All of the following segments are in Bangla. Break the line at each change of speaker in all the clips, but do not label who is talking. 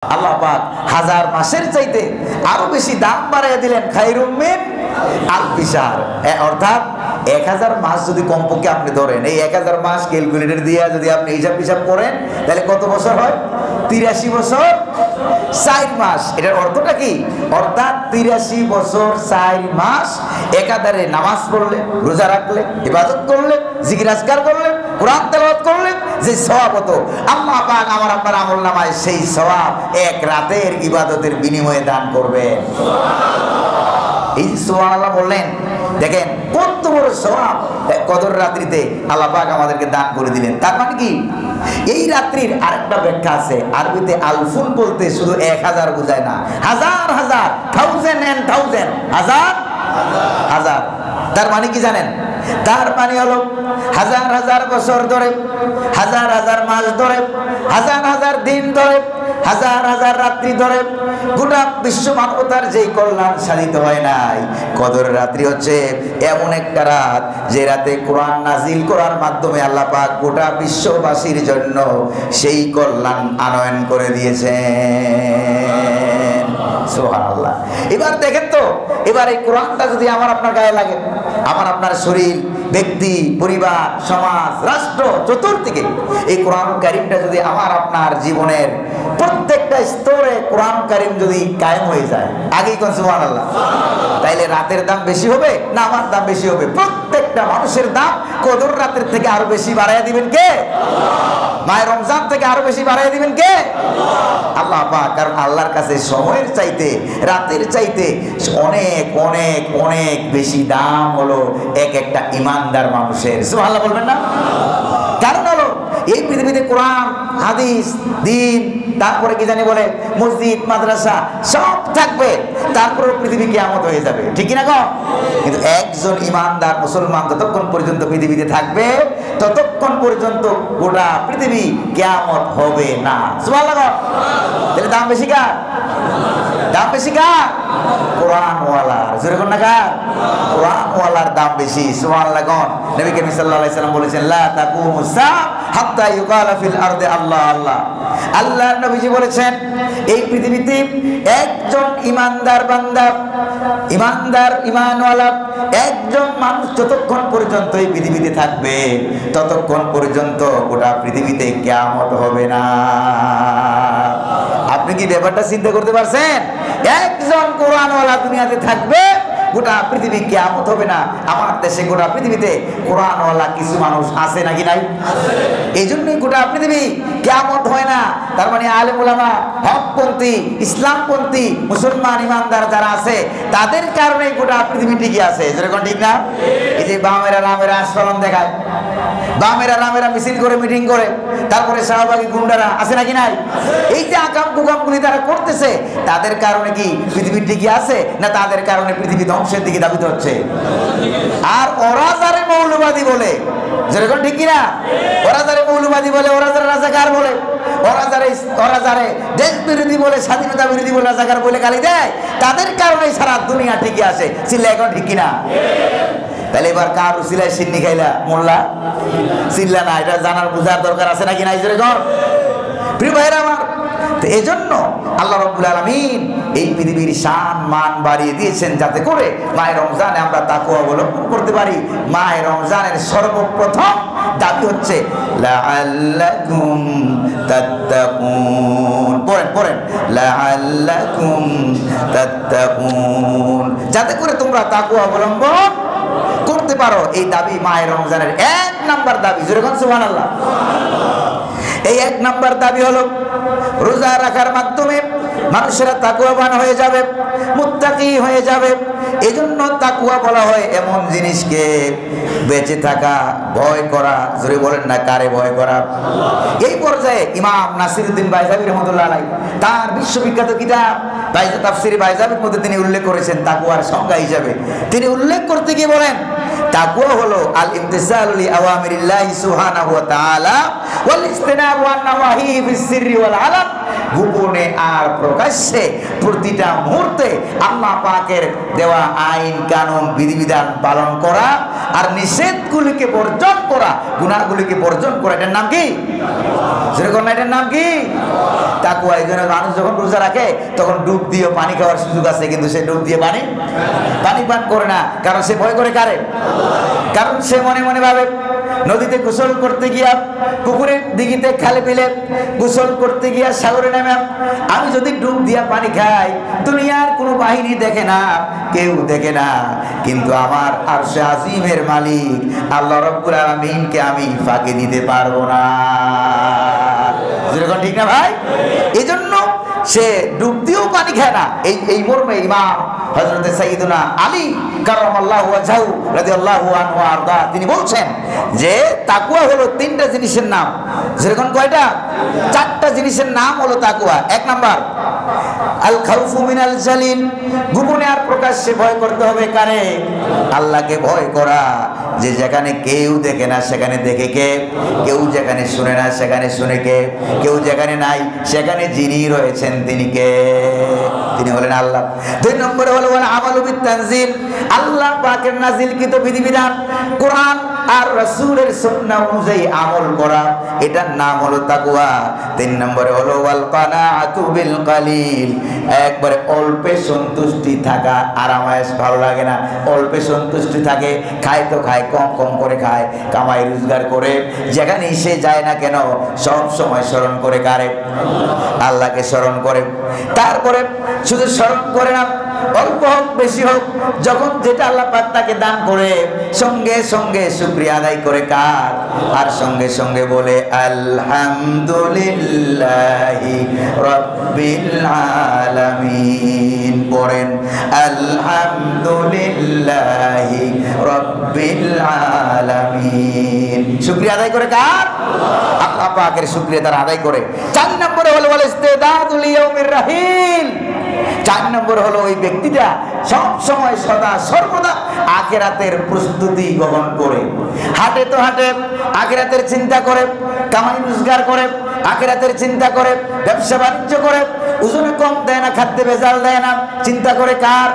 আল্লাহ পাক হাজার মাসের চাইতে আরো বেশি দাম বাড়াইয়া দিলেন, খায়রুম মিন আলফি শাহর। অর্থাৎ 1000 মাস যদি কমপক্ষে আপনি ধরেন, এই 1000 মাস ক্যালকুলেটর দিয়ে যদি আপনি হিসাব করেন, তাহলে কত বছর হয়? 83 বছর 4 মাস। এটার অর্থটা কি? অর্থাৎ 83 বছর 4 মাস একাধারে নামাজ পড়লে, রোজা রাখলে, ইবাদত করলে, জিকির আজকার করলে, কোরআন তেলাওয়াত করলে যে সওয়াব হতো, আল্লাহ পাক আমার আপনার আমলনামায় সেই সওয়াব এক রাতের ইবাদতের বিনিময়ে দান করবেন। এই সুবহানাল্লাহ বললেন, দেখেন কত বড় সওয়াব কদর রাত্রিতে আল্লাহ পাক আমাদেরকে দান করে দিলেন। তার মানে কি, এই রাত্রির আরেকটা ব্যাখ্যা আছে। আরবিতে আলফুন বলতে শুধু 1000 বোঝায় না, হাজার হাজার, থাউজেন্ড এন্ড থাউজেন্ড, হাজার হাজার। তার মানে কি জানেন? তার মানে হলো হাজার হাজার বছর ধরে, হাজার হাজার মাস ধরে, হাজার হাজার দিন ধরে, হাজার হাজার রাত্রি ধরে গোটা বিশ্ব মানবতার যেই কল্যাণ সাধিত হয় নাই, কদর রাত্রি হচ্ছে এমন একটা রাত যে রাতে কোরআন নাজিল করার মাধ্যমে আল্লাহ পাক গোটা বিশ্ববাসীর জন্য সেই কল্যাণ আনয়ন করে দিয়েছেন। সুবহানাল্লাহ। এবার দেখেন তো, এবার এই কোরআনটা যদি আমার আপনার গায়ে লাগে, আমার আপনার শরীর, ব্যক্তি, পরিবার, সমাজ, রাষ্ট্র, চতুর্দিকে এই কোরআন কারীমটা যদি আমার আপনার জীবনের প্রত্যেকটা স্তরে কোরআন কারীম যদি কায়েম হয়ে যায়, আগেই কোন সুবহানাল্লাহ, তাইলে রাতের দাম বেশি হবে না আমার দাম বেশি হবে? প্রত্যেকটা মানুষের দাম কদর রাতের থেকে আরো বেশি বাড়াইয়া দিবেন কে? মাহে রমজান থেকে আরো বেশি বাড়াইয়া দিবেন কে? আল্লাহ পাক। কারণ আল্লাহর কাছে সময়ের চাইতে, রাতের চাইতে অনেক অনেক অনেক বেশি দাম হলো এক একটা ইমানদার মানুষের। সুবহানাল্লাহ বলবেন না? কারণ হলো এই পৃথিবীতে কোরআন, হাদিস, দ্বীন, তারপরে কি জানি বলে মসজিদ, মাদ্রাসা সব থাকবে, তারপরে পৃথিবী কিয়ামত হয়ে যাবে, ঠিক কি না গো? কিন্তু একজন ইমানদার মুসলমান যতক্ষণ পর্যন্ত পৃথিবীতে থাকবে, ততক্ষণ পর্যন্ত গোটা পৃথিবী কিয়ামত হবে না। সুবহানাল্লাহ। তাহলে দাম বেশি কার? দাম বেশি কার? কোরআনওয়ালার। যেরকম না কার? কোরআনওয়ালার দাম বেশি। সুবহানাল্লাহ। নবী করিম সাল্লাল্লাহু আলাইহি সাল্লাম বলেছেন, লা তাকুমুস সাআ হাত্তা ইউকালা ফিল আরদি আল্লাহ আল্লাহ। আল্লাহর নবীজি বলেছেন, এই পৃথিবীতে একজন ইমানদার বান্দা, ইমানদার ইমানওয়ালা একজন মানুষ যতক্ষণ পর্যন্ত এই পৃথিবীতে থাকবে, ততক্ষণ পর্যন্ত গোটা পৃথিবীতে কিয়ামত হবে না। আপনি কি ব্যাপারটা চিন্তা করতে পারছেন? একজন কোরআনওয়ালা দুনিয়াতে থাকবে, গোটা পৃথিবী কিয়ামত হবে না। আমার দেশে গোটা পৃথিবীতে কোরআনওয়ালা কিছু মানুষ আছে নাকি নাই? এই জন্যই গোটা পৃথিবী কিয়ামত হয় না। তার মানে আলেম ওলামা, হকপন্থী, ইসলামপন্থী মুসলমান ইমানদার যারা আছে, তাদের কারণে গোটা পৃথিবী টিকে আছে। যেরকম ঠিক না? এই যে বামেরা রামেরা আস্ফালন দেখায়, বামেরা রামেরা মিছিল করে, মিটিং করে, তারপরে শাহবাগী গুন্ডারা আছে নাকি নাই? এই যে আকাম কুকামগুলি তারা করতেছে, তাদের কারণে কি পৃথিবী টিকে আছে, না তাদের কারণে পৃথিবী ধ্বংসের দিকে ধাবিত হচ্ছে? আর ওরা যারা মৌলবাদী বলে, যেরকম ঠিক কিনা, ওরা যারা মৌলবাদী বলে, ওরা যারা রাজাকার বলে, ওরা যারা দেশ বিরোধী বলে, স্বাধীনতা বিরোধী বলে, রাজাকার বলে গালি দেয়, তাদের কারণে সারা দুনিয়া ঠিকই আছে। চিল্লা এখন ঠিক কিনা? তাহলে এবার কার উসিলায় সিন্নি খাইলা মোল্লা? চিল্লা না, এটা জানার বুঝার দরকার আছে নাকি নাই? যেরকম প্রিয় ভাইরা আমার, তো এই জন্য আল্লাহ রাব্বুল আলামিন এই পৃথিবীর শান মান বাড়িয়ে দিয়েছেন, যাতে করে মাহে রমজানে আমরা তাকওয়া অবলম্বন করতে পারি। মাহে রমজানের সর্বপ্রথম দাবি হচ্ছে লাআল্লাকুম তাত্তাকুন। পড়েন লাআল্লাকুম তাত্তাকুন, যাতে করে তোমরা তাকওয়া অবলম্বন করতে পারো। এই দাবি মাহে রমজানের 1 নাম্বার দাবি। যেরকম সুবহানাল্লাহ। এই 1 নাম্বার দাবি হলো রোজা রাখার মাধ্যমে মানুষেরা তাকওয়াবান হয়ে যাবে, মুত্তাকি হয়ে যাবে। এই জন্য তাকওয়া বলা হয় এমন জিনিসকে বেঁচে থাকা, ভয় করা। জোরে বলেন না, কারে ভয় করা? এই পর্যায়ে ইমাম নাসিরউদ্দিন বাইজাবি রাহমাতুল্লাহ আলাইহি তার বিশ্ববিখ্যাত কিতাব তাফসীর বাইজাবির মধ্যে তিনি উল্লেখ করেছেন তাকওয়ার সংজ্ঞা হিসেবে। তিনি উল্লেখ করতে গিয়ে বলেন, তাকওয়া হলো আল ইমতিসালু লি আওয়ামিরিল্লাহি সুবহানাহু ওয়া তাআলা ওয়াল ইজতিনাবু আন নাওয়াহিহি ফিস সিররি ওয়াল আলান গোপনে আর প্রকাশ্যে প্রতিটা মুহূর্তে আল্লাহ পাকের দেওয়া আইন কানুন বিধিবিধান পালন করা আর নিষেধগুলিকে বর্জন করা, গুনাহগুলিকে বর্জন করা, এটার নাম কি? যেরকম এটার নাম কি? তাকওয়া। এই জন্য মানুষ যখন রোজা রাখে তখন ডুব দিয়ে পানি খাওয়ার সুযোগ আছে, কিন্তু সে ডুব দিয়ে পানি পান করে না, কারণ সে ভয় করে কারে? কারণ সে মনে মনে ভাবে নদীতে গোসল করতে গিয়া, পুকুরের দিঘিতে খালে বিলে গোসল করতে গিয়া, সাগরে নেমে আমি যদি ডুব দিয়া পানি খাই, দুনিয়ার কোনো বাহিনী দেখে না, কেউ দেখে না, কিন্তু আমার আরশে আজিমের মালিক আল্লাহ রাব্বুল আলামিনকে আমি ফাঁকি দিতে পারবো না। যেরকম ঠিক না ভাই? এই জন্য সে ডুব দিয়েও পানি খায় না। এই মর্মে ইমাম হযরত সাইয়্যিদুনা আলী কারামাল্লাহু ওয়াজহু রাদিয়াল্লাহু আনহু আরদা তিনি বলছেন যে তাকওয়া হলো তিনটা জিনিসের নাম। যেরকম কয়টা? চারটা জিনিসের নাম হলো তাকওয়া। এক নাম্বার আল খাউফু মিনাল জালিল, গোপনে আর প্রকাশ্যে ভয় করতে হবে কারে? আল্লাহকে ভয় করা, যে যেখানে কেউ দেখে না সেখানে দেখে কে, কেউ যেখানে শুনে না সেখানে শুনে কে, কেউ যেখানে নাই সেখানে যিনি রয়েছেন তিনি কে? তিনি হলেন আল্লাহ। দুই নম্বরে হলো আমালু বিত তানজিল, আল্লাহ পাকের নাজিলকৃত বিধিবিধান কোরআন আর রাসূলের সুন্নাহ অনুযায়ী আমল করা, এটার নাম হলো তাকওয়া। তিন নম্বরে হলো ওয়াল কানাআতু বিল কালিল, একবারে অল্পে সন্তুষ্টি থাকা, আরামায়েশ ভালো লাগে না, অল্পে সন্তুষ্টি থাকে, খায় তো খায়, কম কম করে খায়, কামাই রোজগার করে যেখানে সে যায় না কেন সব সময় স্মরণ করে কারে? আল্লাহকে স্মরণ করে। তারপরে শুধু স্মরণ করে না, অল্প হোক বেশি হোক, যখন যেটা আল্লাহ পাক তাকে দান করে সঙ্গে সঙ্গে শুকরিয়া আদায় করে কার? আর সঙ্গে সঙ্গে বলে আলহামদুলিল্লাহি রাব্বিল আলামিন। পড়েন আলহামদুলিল্লাহি রাব্বিল আলামিন। শুকরিয়া আদায় করে কার? আল্লাহ পাকের শুকরিয়া তারা আদায় করে। 4 নম্বরে হলো ওয়াল ইস্তিদাদু লিয়াউমির রাহিল, 4 নম্বর হলো ওই ব্যক্তিটা সব সময় সদা সর্বদা আখিরাতের প্রস্তুতি গ্রহণ করে। হাটে তো হাটে আখিরাতের চিন্তা করে, কামাই রোজগার করে আখিরাতের চিন্তা করে, ব্যবসা বাণিজ্য করে, ওজনে কম দেয় না, খাদ্যে ভেজাল দেয় না, চিন্তা করে কার?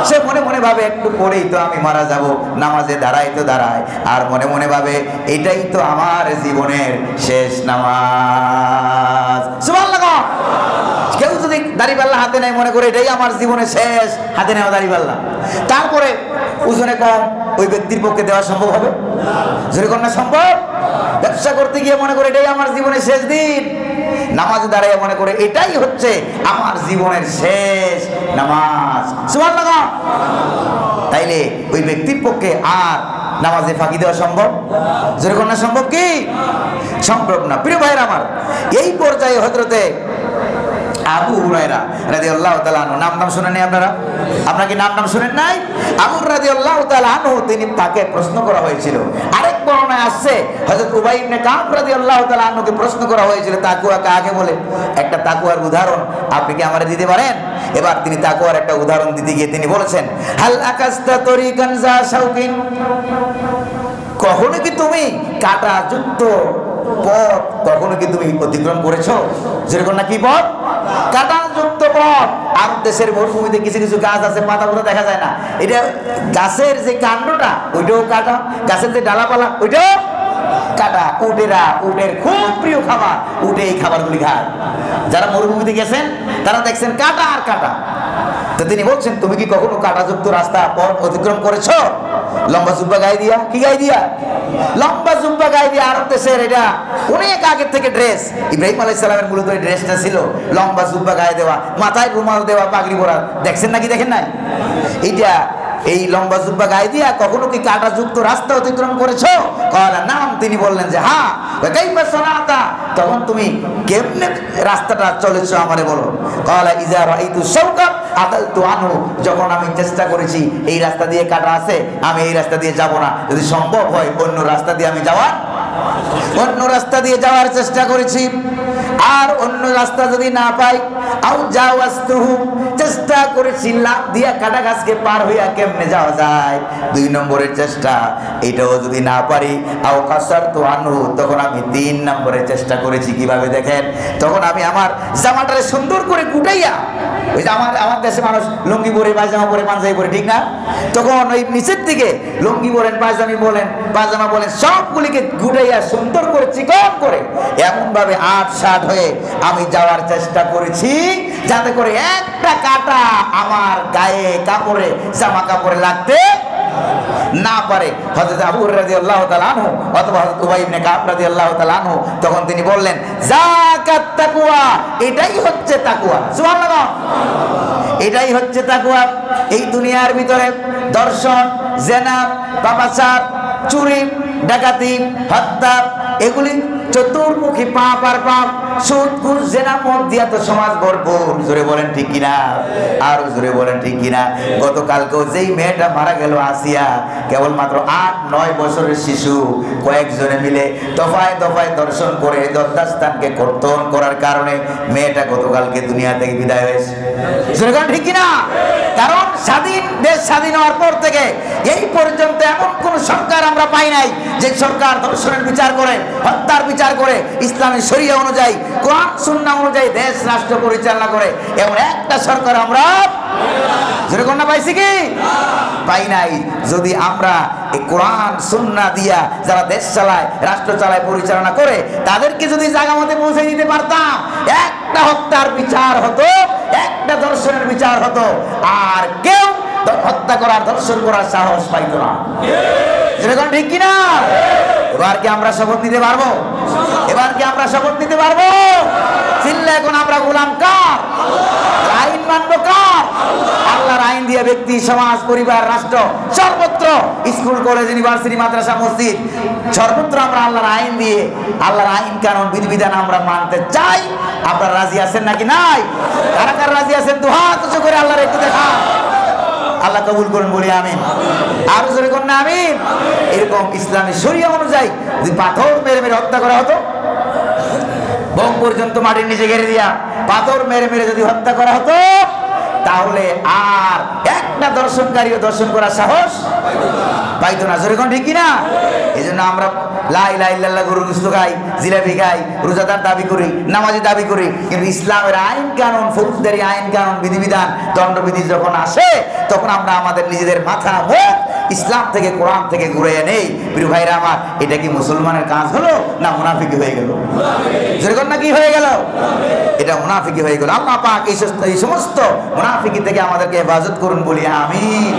সে মনে মনে ভাবে একটু পরেই তো আমি মারা যাব, নামাজে দাঁড়াই তো দাঁড়ায়, আর মনে মনে ভাবে এটাই তো আমার জীবনের শেষ নামাজ। সুবহানাল্লাহ। কেউ যদি দাড়িপাল্লা হাতে নেয় মনে করে এটাই আমার জীবনের শেষ, হাতে নেওয়া দাড়িপাল্লা, তারপরে ওজনে কম, ওই ব্যক্তির পক্ষে দেওয়া সম্ভব হবে? যেরকম না সম্ভব। ব্যবসা করতে গিয়ে মনে করে এটাই আমার জীবনের শেষ দিন, নামাজে দাঁড়িয়ে মনে করে এটাই হচ্ছে আমার জীবনের শেষ নামাজ। সুবহানাল্লাহ। তাইলে ওই ব্যক্তির পক্ষে আর নামাজে ফাঁকি দেওয়া সম্ভব? যেরকম না সম্ভব কি? সম্ভব না। প্রিয় ভাইরা আমার, এই পর্যায়ে হযরতে আবু হুরায়রা রাদিয়াল্লাহু তাআলা আনহু, নাম শুনেন নাই আপনারা? আপনারা কি নাম শুনেন নাই? আবু রাদিয়াল্লাহু তাআলা আনহু, তিনি তাকে প্রশ্ন করা হয়েছিল। আরেক বর্ণনায় আসছে হযরত উবাই ইবনে কাব রাদিয়াল্লাহু তাআলা আনহুকে প্রশ্ন করা হয়েছিল তাকওয়া কাকে বলে। একটা তাকওয়ার উদাহরণ আপনি কি আমারে দিতে পারেন? এবার তিনি তাকওয়ার একটা উদাহরণ দিতে গিয়ে তিনি বলেছেন হাল আকাস্তা তরিকান যা শাউকিন, কখনো কি তুমি কাঁটাযুক্ত পথ কখনো কি তুমি অতিক্রম করেছো? যেরকম না কি পথ? কাঁটাযুক্ত পথ। আর দেশের মরুভূমিতে কিছু কিছু গাছ আছে পাতা পাতা দেখা যায় না, এটা গাছের যে কাণ্ডটা ওইটাও কাটা, গাছের যে ডালাপালা ওইটাও কাটা। উটেরা, উটের খুব প্রিয় খাবার, উটে এই খাবারগুলি খায়। যারা মরুভূমিতে গেছেন তারা দেখছেন কাটা আর কাটা। তো তিনি বলছেন তুমি কি কখনো কাঁটাযুক্ত রাস্তা পথ অতিক্রম করেছো? লম্বা জুব্বা গায়ে দিয়া, কি গায়ে দিয়া? লম্বা জুব্বা গায়ে দিয়া। আরব দেশের এটা অনেক আগের থেকে ড্রেস, ইব্রাহিম আলাইহিস সালামের মূলত এই ড্রেসটা ছিল লম্বা জুব্বা গায়ে দেওয়া, মাথায় রুমাল দেওয়া, পাগড়ি পরা। দেখছেন নাকি দেখেন নাই? এইটা এই লম্বা জুব্বা গায়ে দিয়া কখনো কি কাঁটাযুক্ত রাস্তা অতিক্রম করেছো? কওয়ালা নাম। তিনি বললেন যে হ্যাঁ। কাইফা সানাতা, তখন তুমি কেমনে রাস্তাটা চলেছো আমারে বলো। কওয়ালা ইজা রাইতু শাওকা আদালতু আনহু, যখন আমি চেষ্টা করেছি এই রাস্তা দিয়ে কাটা আছে, আমি এই রাস্তা দিয়ে যাব না, যদি সম্ভব হয় অন্য রাস্তা দিয়ে আমি অন্য রাস্তা দিয়ে যাওয়ার চেষ্টা করেছি। আর অন্য রাস্তা যদি না পাই, আও জাওয়াজতুহু, চেষ্টা করেছি লাফ দিয়া কাটা গাছকে পার হইয়া কেমনে যাওয়া যায়, 2 নম্বরের চেষ্টা, এটাও যদি না পারি, আও কাসারতু আনহু, তখন আমি 3 নম্বরের চেষ্টা করেছি। কিভাবে দেখেন, তখন আমি আমার জামাটারে সুন্দর করে গুটাইয়া, ওই যে আমার দেশে মানুষ লুঙ্গি পরে, পায়জামা পরে, পাঞ্জাবি পরে, ঠিক না? তখন ওই নিচের দিকে লুঙ্গি বলেন, পায়জামা বলেন, সবগুলিকে গুটাইয়া সুন্দর করে চিকন করে এমন ভাবে 8-60 হয়ে আমি যাওয়ার চেষ্টা করেছি, যাতে করে একটা কাটা আমার গায়ে কাপড়ে, জামা কাপড়ে লাগতে না পারে। হযরত আবু হুরায়রা রাদিয়াল্লাহু তাআলা আনহু অথবা হযরত উবাই ইবনে কাব রাদিয়াল্লাহু তাআলা আনহু, তখন তিনি বললেন, যাকাত তাকওয়া, এটাই হচ্ছে তাকওয়া। সুবহানাল্লাহ, এটাই হচ্ছে তাকওয়া। এই দুনিয়ার ভিতরে দর্শন, জেনা, পাপাচার, চুরি, ডাকাতি, হত্যা, এগুলি চতুর্মুখী পাপ আর পাপ। সুদ, ঘুষ, জেনা, মদ দিয়া তো সমাজ ভরপুর। জোরে বলেন ঠিক কিনা? আর জোরে বলেন ঠিক কিনা? গতকালকেও যেই মেয়েটা মারা গেল, আসিয়া, কেবলমাত্র 8-9 বছরের শিশু, কয়েকজনে মিলে দফায় দফায় দর্শন করে দত্তাস্থানকে কর্তন করার কারণে মেয়েটা গতকালকে দুনিয়া থেকে বিদায় হয়েছে। জোরে বলেন ঠিক কিনা? কারণ স্বাধীন দেশ স্বাধীন হওয়ার পর থেকে এই পর্যন্ত এমন কোন সরকার আমরা পাই নাই যে সরকার ধর্ষণের বিচার করে, হত্যার বিচার করে, ইসলামের শরিয়া অনুযায়ী, কোরআন সুন্নাহ অনুযায়ী দেশ রাষ্ট্র পরিচালনা করে এমন একটা সরকার আমরা যেরকম না পাইছি কি? পাই নাই। যদি আমরা এই কোরআন সুন্নাহ দিয়া যারা দেশ চালায়, রাষ্ট্র চালায়, পরিচালনা করে, তাদেরকে যদি জায়গা মতে পৌঁছে দিতে পারতাম, একটা হত্যার বিচার হতো, একটা ধর্ষণের বিচার হতো, আর কেউ হত্যা করার, ধর্ষণ করার সাহস পাইত না। যেরকম ঠিক কিনা? এবার কি আমরা শপথ নিতে পারবো? এবার কি আমরা শপথ নিতে পারবো? চিল্লা এখন আমরা গোলাম কার? আইন মানবো কার? আল্লাহর আইন দিয়ে ব্যক্তি, সমাজ, পরিবার, রাষ্ট্র, সর্বত্র, স্কুল, কলেজ, ইউনিভার্সিটি, মাদ্রাসা, মসজিদ, সর্বত্র আমরা আল্লাহর আইন দিয়ে, আল্লাহর আইন কানুন বিধিবিধান আমরা মানতে চাই। আপনারা রাজি আছেন নাকি নাই? কারা কারা রাজি আছেন? দুহাত উঁচু করে আল্লাহর একটু দেখা। আল্লাহ কবুল করুন, বলি আমিন। আরো জোরে করুন আমিন। এরকম ইসলামী শরিয়া অনুযায়ী যদি পাথর মেরে মেরে হত্যা করা হতো, বুক পর্যন্ত মাটির নিচে ঘেরে দিয়া পাথর মেরে মেরে যদি হত্যা করা হতো, তাহলে আর একটা দর্শনকারীও দর্শন করার সাহস পাইতো না। জোরে কোন ঠিক কিনা? এই জন্য আমরা লা ইলাহা ইল্লাল্লাহ গরুর গোশত খাই, জিলাপি খাই, রোজাদার দাবি করি, নামাজি দাবি করি, কিন্তু ইসলামের আইন কানুন, ফৌজদারি আইন কানুন, বিধিবিধান, দণ্ডবিধি যখন আসে, তখন আমরা আমাদের নিজেদের মাথা মুখ ইসলাম থেকে, কোরআন থেকে ঘুরিয়ে নেই। প্রিয় ভাইরা আমার, এটা কি মুসলমানের কাজ হলো না মুনাফিকি হয়ে গেল? যেরকম না কি হয়ে গেল? এটা মুনাফিকি হয়ে গেল। আল্লাহ পাক এই সমস্ত মুনাফিকি থেকে আমাদেরকে হেফাজত করুন, বলি আমিন।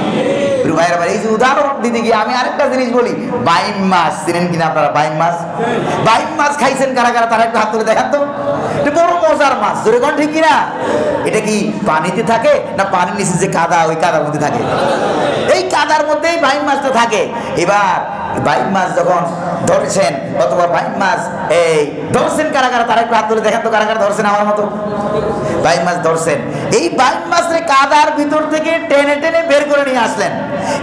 প্রিয় ভাইরা আমার, এই যে উদাহরণ দিতে গিয়ে আমি আরেকটা জিনিস বলি, বাইম মাছ চিনেন কিনা আপনারা? বাইম মাছ, বাইম মাছ খাইছেন কারা কারা? তারা একটু হাত তুলে দেখান তো। এটা বড় মজার মাছ, যেরকম ঠিক কিনা? এটা কি পানিতে থাকে না পানির নিচে যে কাদা, ওই কাদার মধ্যে থাকে? এই কাদার মধ্যেই বাইম মাছটা থাকে। এবার বাইম মাছ যখন ধরছেন, অথবা বাইম মাছ এই ধরছেন কারা কারা? তারা একটু হাত তুলে দেখান তো, কারা কারা ধরছেন আমার মতো? বাইম মাছ ধরছেন। এই বাইম মাছের কাদার ভিতর থেকে টেনে টেনে বের করে নিয়ে আসলেন,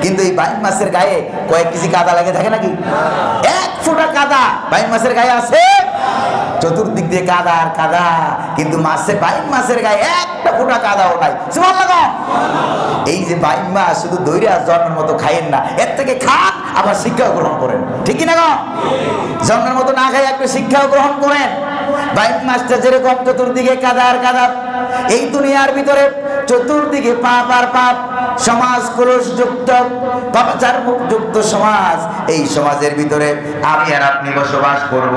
কিন্তু এই বাইম মাছের গায়ে কয়েক কেজি কাদা লাগে থাকে নাকি? 1 ফোঁটা কাদা বাইম মাছের গায়ে আছে? চতুর্দিক দিয়ে কাদা আর কাদা, কিন্তু মাছের, বাইম মাছের গায়ে একটা ফোঁটা কাদাও নাই। সুবহানাল্লাহ। এই যে বাইম মাছ শুধু দইরা জন্মের মতো খাইয়েন না, এর থেকে খান, আবার শিক্ষাও গ্রহণ করেন, ঠিক কিনা গো? জন্মের মতো না খাই একটু শিক্ষাও গ্রহণ করেন। বাইম মাছটা যেরকম চতুর্দিকে কাদা আর কাদা, এই দুনিয়ার ভিতরে চতুর্দিকে পাপ আর পাপ, সমাজ কলুষযুক্ত, পাপাচার মুক্ত সমাজ। এই সমাজের ভিতরে আমি আর আপনি বসবাস করব,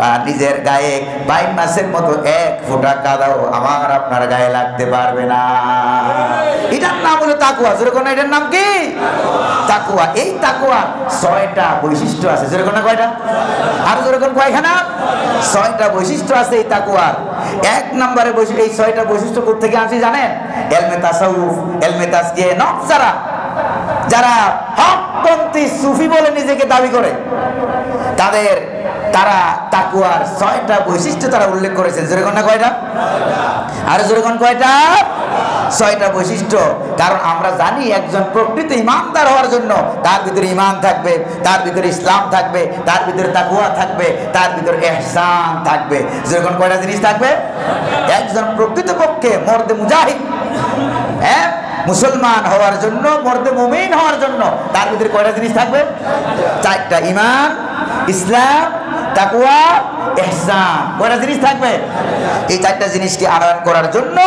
আর নিজের গায়ে বাইম মাছের মতো 1 ফোঁটা কাদাও আমার আপনার গায়ে লাগতে পারবে না। এটার নাম হলো তাকওয়া। যেরকম এটার নাম কি? তাকওয়া। এই তাকওয়া 6টা বৈশিষ্ট্য আছে। যেরকম না কয়টা? আর যেরকম কয়খানা? 6টা বৈশিষ্ট্য আছে এই তাকওয়ার। 1 নম্বরে এই 6টা বৈশিষ্ট্য কোথেকে আসে জানেন? ইলমে তাসাউফ, ইলমে তাজকিয়ে নফস, যারা হকপন্থী সুফি বলে নিজেকে দাবি করে, তারা তাকওয়ার 6টা বৈশিষ্ট্য তারা উল্লেখ করেছেন। যেরকম না কয়টা? আর যেরকম কয়টা? ছয়টা বৈশিষ্ট্য। কারণ আমরা জানি একজন প্রকৃত ইমানদার হওয়ার জন্য তার ভিতরে ইমান থাকবে, তার ভিতরে ইসলাম থাকবে, তার ভিতরে তাকওয়া থাকবে, তার ভিতরে ইহসান থাকবে। যখন কয়টা জিনিস থাকবে? একজন প্রকৃতপক্ষে মর্দে মুজাহিদ, হ্যাঁ, মুসলমান হওয়ার জন্য, মর্দে মুমিন হওয়ার জন্য তার ভিতরে কয়টা জিনিস থাকবে? চারটা। ইমান, ইসলাম, তাকওয়া, ইহসান। কয়টা জিনিস থাকবে? এই চারটা জিনিসকে আনয়ন করার জন্য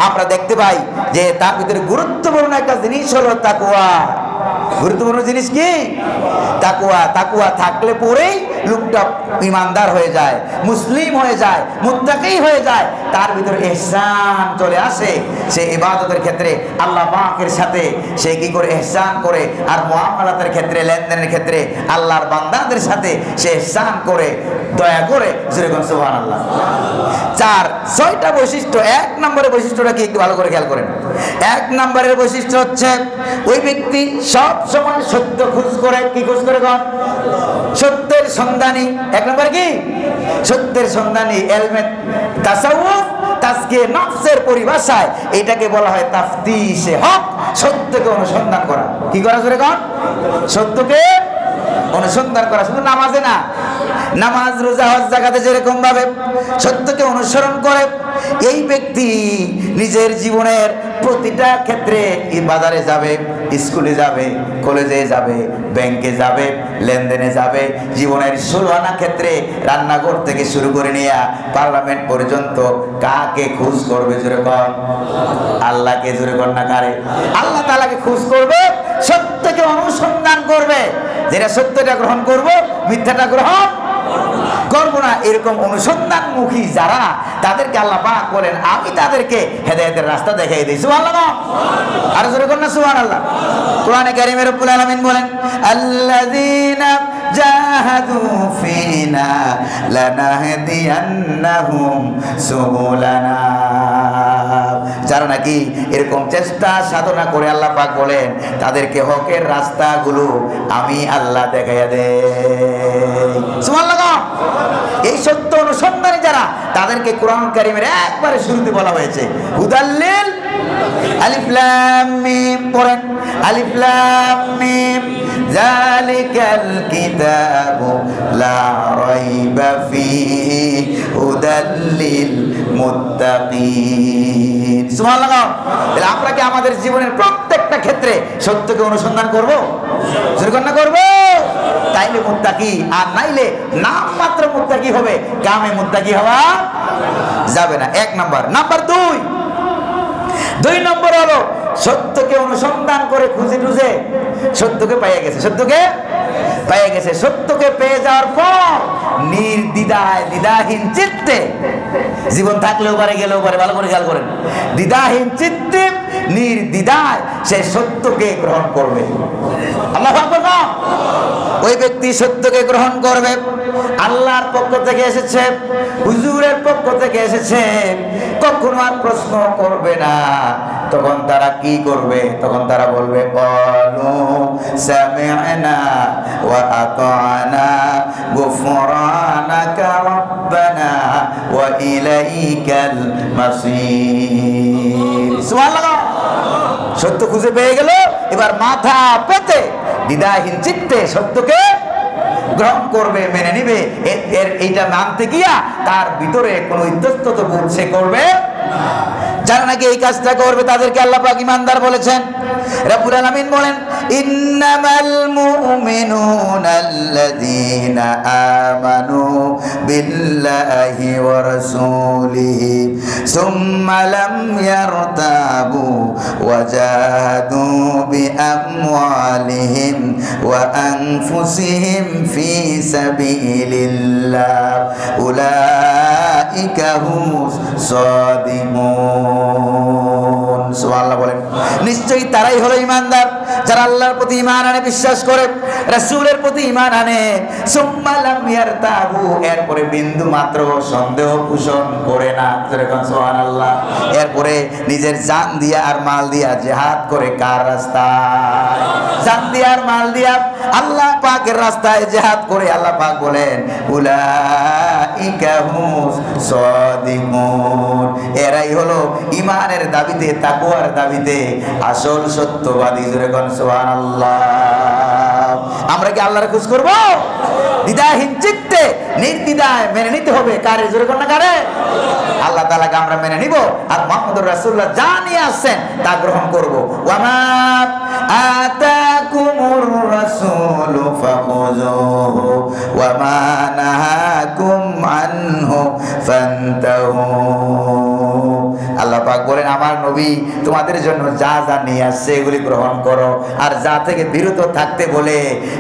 আমরা দেখতে পাই যে তার ভিতরে গুরুত্বপূর্ণ একটা জিনিস হলো তাকওয়া। গুরুত্বপূর্ণ জিনিস কি? তাকওয়া। তাকওয়া থাকলে পরেই লোকটা ইমানদার হয়ে যায়, মুসলিম হয়ে যায়, মুত্তাকি হয়ে যায়, তার ভিতরে ইহসান চলে আসে। সে ইবাদতের ক্ষেত্রে আল্লাহ পাকের সাথে সে কি করে ইহসান করে, আর মুআমালাতের ক্ষেত্রে, লেনদেনের ক্ষেত্রে আল্লাহর বান্দাদের সাথে সে ইহসান করে, দয়া করে। যেরকম সুবহানাল্লাহ। ছয়টা বৈশিষ্ট্য। এক নম্বরের বৈশিষ্ট্যটা কি একটু ভালো করে খেয়াল করেন। এক নম্বরের বৈশিষ্ট্য হচ্ছে ওই ব্যক্তি সব সময় সত্য খোঁজ করে। কি খোঁজ করে? সত্যের সন্ধানী। এক নম্বর কি? সত্যের সন্ধানী। ইলমে তাসাউফ, তাজকিয়ে নফসের পরিভাষায় এটাকে বলা হয় তাফতিশে হক, সত্যকে অনুসন্ধান করা। কি করা? জোরে কর। সত্যকে অনুসন্ধান করা। শুধু নামাজে না, নামাজ, রোজা, হজ, যাকাতে যেরকম ভাবে সত্যকে অনুসরণ করে, এই ব্যক্তি নিজের জীবনের প্রতিটা ক্ষেত্রে, বাজারে যাবে, স্কুলে যাবে, কলেজে যাবে, ব্যাংকে যাবে, লেনদেনে যাবে, জীবনের 16 আনা ক্ষেত্রে রান্নাঘর থেকে শুরু করে নিয়ে পার্লামেন্ট পর্যন্ত কাকে খুঁজ করবে? জোরে কর। আল্লাহকে। জোরে কর না কারে? আল্লাহ তাআলাকে খুঁজ করবে, সত্যকে অনুসন্ধান করবে। যেটা সত্যটা গ্রহণ করব, মিথ্যাটা গ্রহণ করব না। এরকম অনুসন্ধানমুখী যারা, তাদেরকে আল্লাহ পাক বলেন আমি তাদেরকে হেদায়েতের রাস্তা দেখিয়ে দিই। সুবহানাল্লাহ। আর জোরে কর না সুবহানাল্লাহ। কোরআনে কারীমে রব্বুল আলামিন বলেন আল্লাযীনা জাহাদু ফিনা লানাহদিয়ান্নাহুম সুবুলানা। যারা নাকি এরকম চেষ্টা সাধনা করে, আল্লাহ পাক বলেন তাদেরকে হকের রাস্তাগুলো আমি আল্লাহ দেখাইয়া দেই। সুবহানাল্লাহ। এই সত্য অনুসন্ধানী যারা, তাদেরকে কোরআন কারীমের একবারে শুরুতে বলা হয়েছে হুদাল্লিল আলিফ লাম মিম। পড়েন আলিফ লাম মিম যালিকাল কিতাবু লা রাইবা ফীহি হুদাল্লিল মুত্তাকিন। সুবহানাল্লাহ। তাহলে আমরা কি আমাদের জীবনের প্রত্যেকটা ক্ষেত্রে সত্যকে অনুসন্ধান করব? যেরকম না করব, তাইলে মুত্তাকি। আর নাইলে নাম মাত্র মুত্তাকি হবে, কামে মুত্তাকি হওয়া যাবে না। এক নাম্বার। নাম্বার দুই নম্বর হলো সত্যকে অনুসন্ধান করে খুঁজে টুজে সত্যকে পেয়ে গেছে। সত্যকে পেয়ে গেছে। সত্যকে পেয়ে যাওয়ার পর নির্দ্বিধায়, দ্বিধাহীন চিত্তে, জীবন থাকলেও পারে গেলেও পারে, ভালো করে খেয়াল করেন, দ্বিধাহীন চিত্তে নির্দ্বিধায় সে সত্যকে গ্রহণ করবে। আল্লাহু আকবার। ওই ব্যক্তি সত্যকে গ্রহণ করবে। আল্লাহর পক্ষ থেকে এসেছে, হুজুরের পক্ষ থেকে এসেছে, কখনো আর প্রশ্ন করবে না। তখন তারা কি করবে? তখন তারা বলবে ক্বালু সামি'না ওয়া আতা'না গুফরানাকা রাব্বানা ওয়া ইলাইকাল মাসির। সুবহানাল্লাহ। সত্য খুঁজে পেয়ে গেল, এবার মাথা পেতে দ্বিধাহীন চিত্তে সত্যকে গ্রহণ করবে, মেনে নিবে। এইটা মানতে গিয়া তার ভিতরে কোনো ইতস্তত বোধ সে করবে। যারা নাকি এই কাজটা করবে তাদেরকে আল্লাহ পাক ঈমানদার বলেছেন। রব্বুল আলামিন বলেন ইন্নামাল মুমিনুনা আল্লাযীনা আমানু বিল্লাহি ওয়া রাসূলিহি সুম্মা লাম ইয়ারতাবু ওয়া জাহাদু বিআমওয়ালিহিম ওয়া আনফুসিহিম ফি সাবিলিল্লাহ উলাইকা হুমুস সাদিকুন। সুবহানাল্লাহ বলেন। নিশ্চয়ই তারাই হলো ঈমানদার যারা আল্লাহর প্রতি ঈমান আনে, বিশ্বাস করে, রাসূলের প্রতি ঈমান আনে, সুম্মা লাম ইয়ারতাবু, এরপরে বিন্দু মাত্র সন্দেহ পোষণ করে না, যেরকম সুবহানাল্লাহ, এরপরে নিজের জান দিয়া আর মাল দিয়া জিহাদ করে কার রাস্তায়, জান দিয়া আর মাল দিয়া আল্লাহ পাকের রাস্তায় জিহাদ করে, আল্লাহ পাক বলেন উলাইকা হুমুস সাদিকুন, এরাই হলো ঈমানের দাবিতে, তাকওয়ার দাবিতে আসল সত্যবাদী, যেরকম সুবহানাল্লাহ। আমরা কি আল্লাহর খোঁজ করব? দ্বিধাহীন চিত্তে নির্দ্বিধায় মেনে নিতে হবে, কারে, যেরকম না কারে, আল্লাহ তাআলাকে আমরা মেনে নিব, আর মুহাম্মদুর রাসূলুল্লাহ যা নিয়ে আসছেন তা গ্রহণ করব। ওয়ামা আতাকুমুর রাসূলু ফাখুযুহু ওয়ামা নাহাকুম আনহু ফান্তাহু। আল্লাহ পাক বলেন আমার নবী তোমাদের জন্য যা যা নিয়ে আসছে এগুলি গ্রহণ করো, আর যা থেকে বিরত থাকতে বলে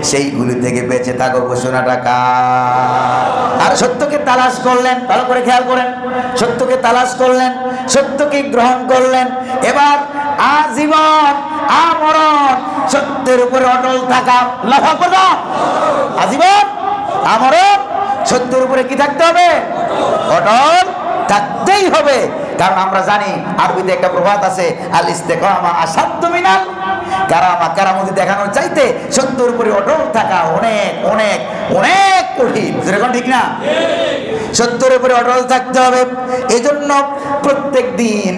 সেইগুলি থেকে বেঁচে থাকো। ঘোষণাটা কার? আর সত্যকে তালাশ করলেন, ভালো করে খেয়াল করেন, সত্যকে তালাশ করলেন, সত্যকে গ্রহণ করলেন, এবার আজীবন আমরণ সত্যের উপরে অটল থাকা। আল্লাহু আকবার। আজীবন আমরণ সত্যের উপরে কি থাকতে হবে? অটল থাকতেই হবে। কারণ আমরা জানি আরবিতে একটা প্রবাদ আছে, আল ইস্তেকামা আসাদ্দু মিনাল কারামা, কারামতি দেখানোর চাইতে সত্যের উপরে অটল থাকা অনেক অনেক অনেক কঠিন, যেরকম ঠিক না? সত্যের উপরে অটল থাকতে হবে। এজন্য প্রত্যেক দিন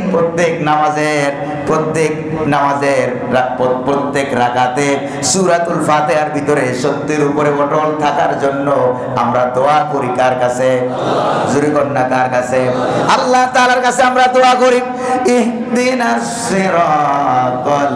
প্রত্যেক রাকাতে সূরাতুল ফাতিহার ভিতরে সত্যের উপরে অটল থাকার জন্য আমরা দোয়া করি। কার কাছে? জোরে কর না, কার কাছে? আল্লাহ তাআলার কাছে আমরা দোয়া করি, ইহদিনাস সিরাতাল